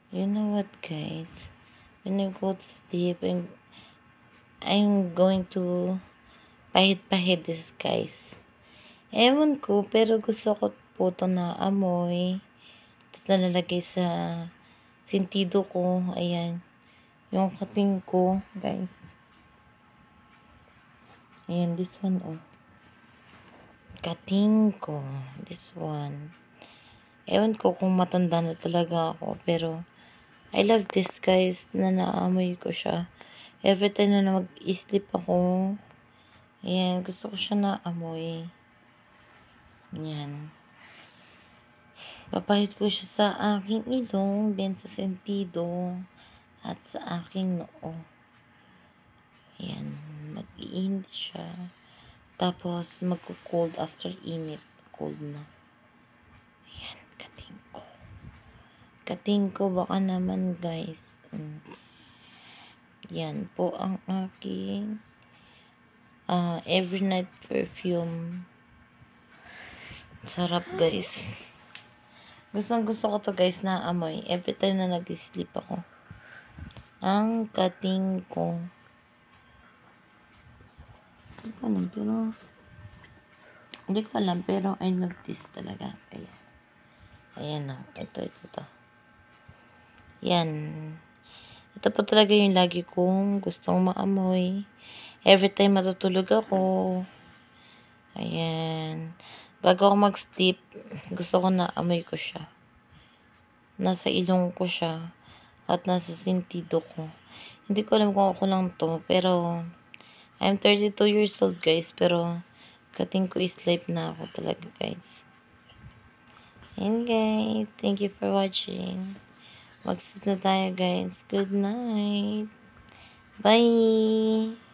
You know what, guys? When I go to sleep, I'm going to pahid-pahid this, guys. Ewan ko, pero gusto ko po ito na amoy. Tapos nalalagay sa sentido ko. Ayan. Yung kating ko, guys. Ayan, this one, oh. Kating ko. This one. Ewan ko kung matanda na talaga ako, pero I love this, guys, na naamoy ko siya. Every time na mag-sleep ako, ayan, gusto ko siya naamoy. Ayan. Papahid ko siya sa aking ilong, then sa sentido, at sa aking noo. Ayan, mag-iinit siya. Tapos, magko-cold after init. Cold na. Ayan, kating ko. Kating ko, baka naman, guys. Yan po ang aking every night perfume. Sarap, guys. Gusto ko to, guys, na amoy. Every time na nag-sleep ako. Ang kating ko. Hindi ko alam, pero I notice talaga, guys. Ayan na. Ito. Yan. Ito po talaga yung lagi kong gustong maamoy. Every time matutulog ako. Ayan. Bago ako mag-sleep, gusto ko na amoy ko siya. Nasa ilong ko siya. At nasa sentido ko. Hindi ko alam kung ako lang to. Pero, I'm 32 years old, guys. Pero, kating ko is life na ako talaga, guys. And guys, thank you for watching. Mag-sleep na tayo, guys. Good night. Bye!